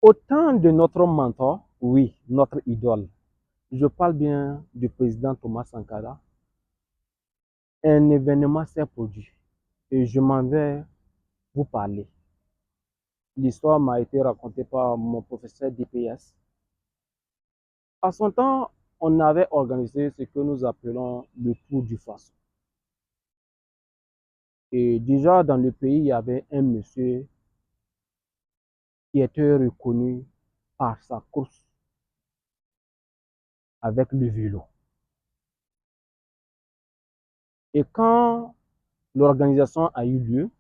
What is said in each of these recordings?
Au temps de notre mentor, oui, notre idole, je parle bien du président Thomas Sankara, un événement s'est produit et je m'en vais vous parler. L'histoire m'a été racontée par mon professeur d'IPS. À son temps, on avait organisé ce que nous appelons le Tour du Faso. Et déjà dans le pays, il y avait un monsieur qui était reconnu par sa course avec le vélo. Et quand l'organisation a eu lieu,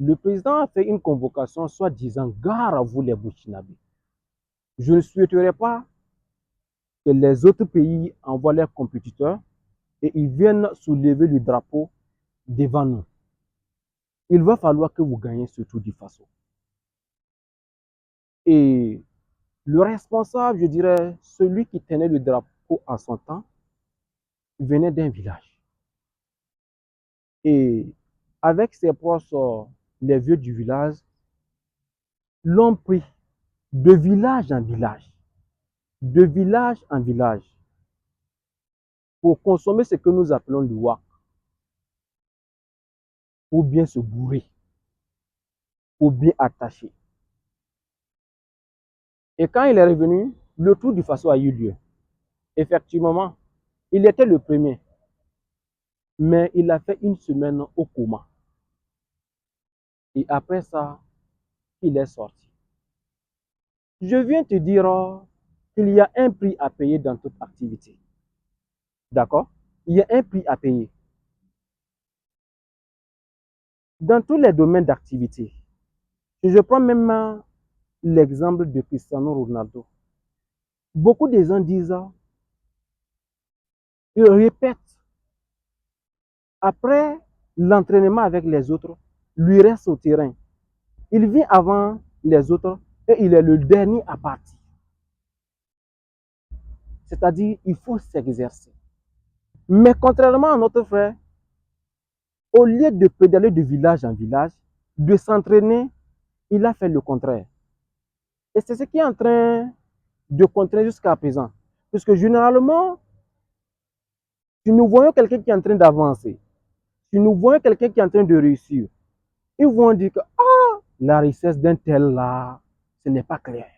le président a fait une convocation, soit disant gare à vous les Burkinabés. Je ne souhaiterais pas que les autres pays envoient leurs compétiteurs et ils viennent soulever le drapeau devant nous. Il va falloir que vous gagnez ce Tour du Faso. Et le responsable, je dirais, celui qui tenait le drapeau en son temps, venait d'un village. Et avec ses proches, les vieux du village, l'ont pris de village en village, de village en village, pour consommer ce que nous appelons le wak, ou bien se bourrer, ou bien attacher. Et quand il est revenu, le Tour du Faso a eu lieu. Effectivement, il était le premier, mais il a fait une semaine au coma. Et après ça, il est sorti. Je viens te dire qu'il y a un prix à payer dans toute activité. D'accord? Il y a un prix à payer. Dans tous les domaines d'activité. Je prends même l'exemple de Cristiano Ronaldo. Beaucoup de gens disent, ils répètent, après l'entraînement avec les autres, lui reste au terrain. Il vient avant les autres et il est le dernier à partir. C'est-à-dire, il faut s'exercer. Mais contrairement à notre frère, au lieu de pédaler de village en village, de s'entraîner, il a fait le contraire. Et c'est ce qui est en train de contraindre jusqu'à présent. Puisque généralement, si nous voyons quelqu'un qui est en train d'avancer, si nous voyons quelqu'un qui est en train de réussir, ils vont dire que la richesse d'un tel là, ce n'est pas clair.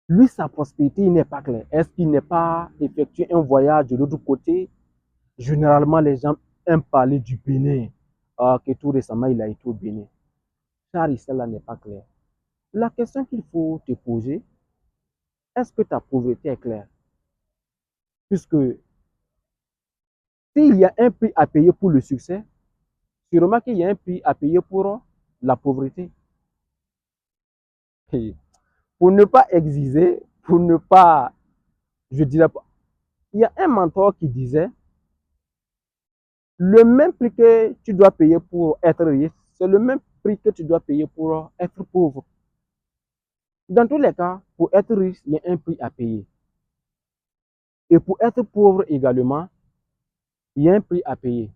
Lui, sa prospérité, il n'est pas clair. Est-ce qu'il n'est pas effectué un voyage de l'autre côté? Généralement, les gens aiment parler du Bénin, que tout récemment, il a été au Bénin. Sa richesse là n'est pas claire. La question qu'il faut te poser, est-ce que ta pauvreté est claire? Puisque s'il y a un prix à payer pour le succès, sûrement qu'il y a un prix à payer pour la pauvreté. Et pour ne pas exiger, pour ne pas, je dirais pas, il y a un mentor qui disait, le même prix que tu dois payer pour être riche, c'est le même prix que tu dois payer pour être pauvre. Dans tous les cas, pour être riche, il y a un prix à payer. Et pour être pauvre également, il y a un prix à payer.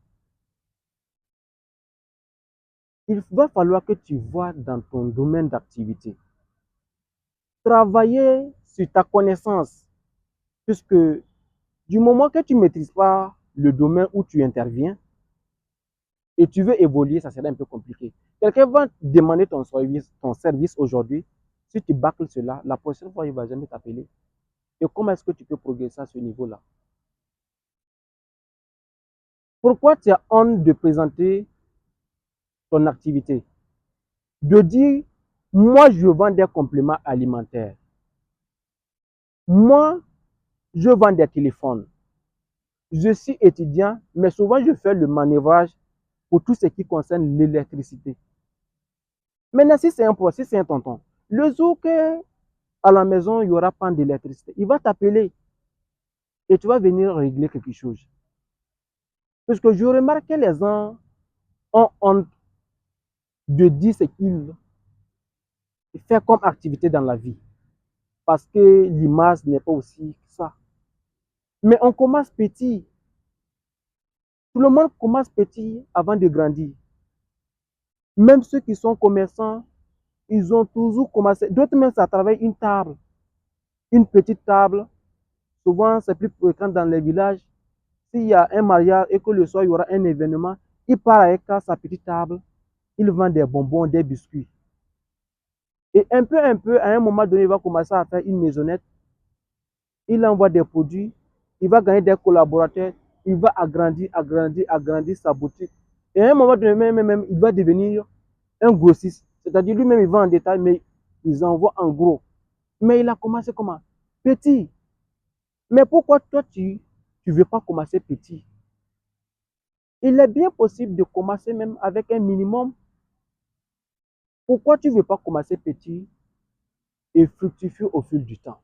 Il va falloir que tu vois dans ton domaine d'activité. Travailler sur ta connaissance, puisque du moment que tu ne maîtrises pas le domaine où tu interviens et tu veux évoluer, ça serait un peu compliqué. Quelqu'un va demander ton service aujourd'hui. Si tu bâcles cela, la prochaine fois, il ne va jamais t'appeler. Et comment est-ce que tu peux progresser à ce niveau-là? Pourquoi tu as honte de présenter ton activité? De dire, moi, je vends des compléments alimentaires. Moi, je vends des téléphones. Je suis étudiant, mais souvent, je fais le manœuvrage pour tout ce qui concerne l'électricité. Maintenant, si c'est un pro, si c'est un tonton, le jour que à la maison, il n'y aura pas d'électricité, il va t'appeler et tu vas venir régler quelque chose. Parce que je remarque que les gens ont honte de dire ce qu'ils font comme activité dans la vie. Parce que l'image n'est pas aussi ça. Mais on commence petit. Tout le monde commence petit avant de grandir. Même ceux qui sont commerçants, Ils ont toujours commencé. D'autres même, ça travaille une table. Une petite table. Souvent, c'est plus fréquent dans les villages. S'il y a un mariage et que le soir, il y aura un événement, il part avec sa petite table. Il vend des bonbons, des biscuits. Et un peu, à un moment donné, il va commencer à faire une maisonnette. Il envoie des produits. Il va gagner des collaborateurs. Il va agrandir sa boutique. Et à un moment donné, même, il va devenir un grossiste. C'est-à-dire lui-même, il vend en détail, mais il envoie en gros. Mais il a commencé comment? Petit. Mais pourquoi toi, tu ne veux pas commencer petit? Il est bien possible de commencer même avec un minimum. Pourquoi tu ne veux pas commencer petit et fructifier au fil du temps?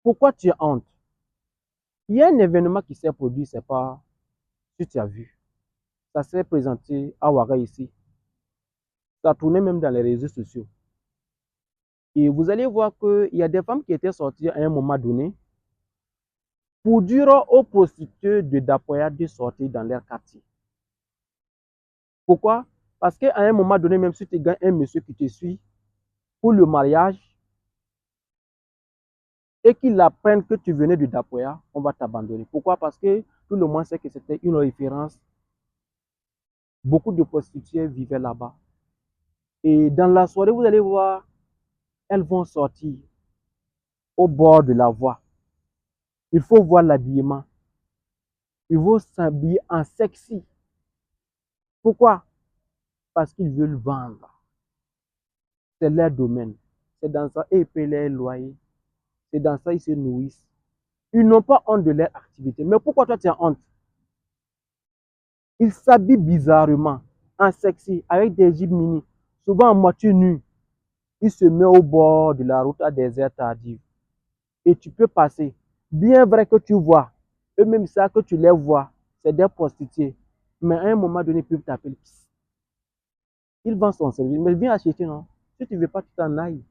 Pourquoi tu as honte? Il y a un événement qui s'est produit, c'est pas si tu as vu. Ça s'est présenté à Ouaga ici. Ça tournait même dans les réseaux sociaux. Et vous allez voir qu'il y a des femmes qui étaient sorties à un moment donné pour dire aux prostituées de Dapoya de sortir dans leur quartier. Pourquoi? Parce qu'à un moment donné, même si tu gagnes un monsieur qui te suit pour le mariage et qu'il apprenne que tu venais de Dapoya, on va t'abandonner. Pourquoi? Parce que tout le monde sait que c'était une référence. Beaucoup de prostituées vivaient là-bas. Et dans la soirée, vous allez voir, elles vont sortir au bord de la voie. Il faut voir l'habillement. Il faut s'habiller en sexy. Pourquoi? Parce qu'ils veulent vendre. C'est leur domaine. C'est dans ça qu'ils paient les loyers. C'est dans ça qu'ils se nourrissent. Ils n'ont pas honte de leur activité. Mais pourquoi toi tu as honte? Ils s'habillent bizarrement, en sexy, avec des jeans mini, souvent en moitié nus. Ils se mettent au bord de la route à des heures tardives. Et tu peux passer. Bien vrai que tu vois, eux-mêmes ça que tu les vois, c'est des prostituées. Mais à un moment donné, ils peuvent t'appeler. Ils vendent son service, mais viens acheter, non? Si tu ne veux pas, tu t'en ailles.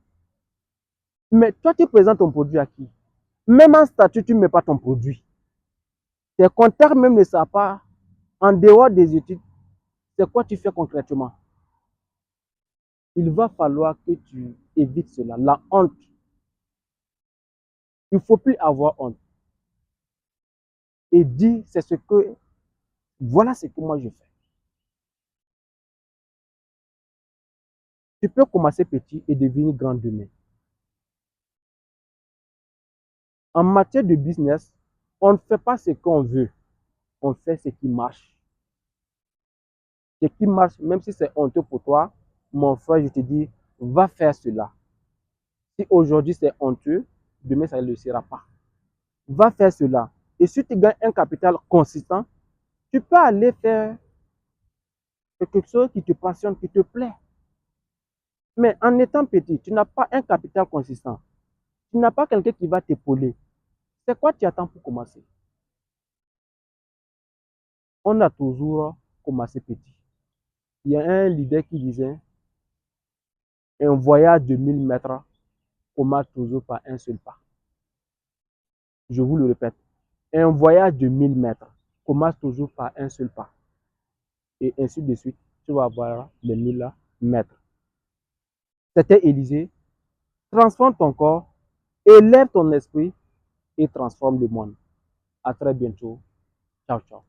Mais toi, tu présentes ton produit à qui? Même en statut, tu ne mets pas ton produit. Tes comptables même ne savent pas, en dehors des études, c'est quoi tu fais concrètement. Il va falloir que tu évites cela, la honte. Il ne faut plus avoir honte. Et dire, c'est ce que, voilà ce que moi je fais. Tu peux commencer petit et devenir grand demain. En matière de business, on ne fait pas ce qu'on veut, on fait ce qui marche. Ce qui marche, même si c'est honteux pour toi, mon frère, je te dis, va faire cela. Si aujourd'hui c'est honteux, demain ça ne le sera pas. Va faire cela. Et si tu gagnes un capital consistant, tu peux aller faire quelque chose qui te passionne, qui te plaît. Mais en étant petit, tu n'as pas un capital consistant. Tu n'as pas quelqu'un qui va t'épauler. C'est quoi tu attends pour commencer? On a toujours commencé petit. Il y a un leader qui disait, un voyage de 1000 mètres commence toujours par un seul pas. Je vous le répète, un voyage de 1000 mètres commence toujours par un seul pas. Et ainsi de suite, tu vas avoir les 1000 mètres. C'était Élysée. Transforme ton corps, élève ton esprit et transforme le monde. À très bientôt. Ciao, ciao.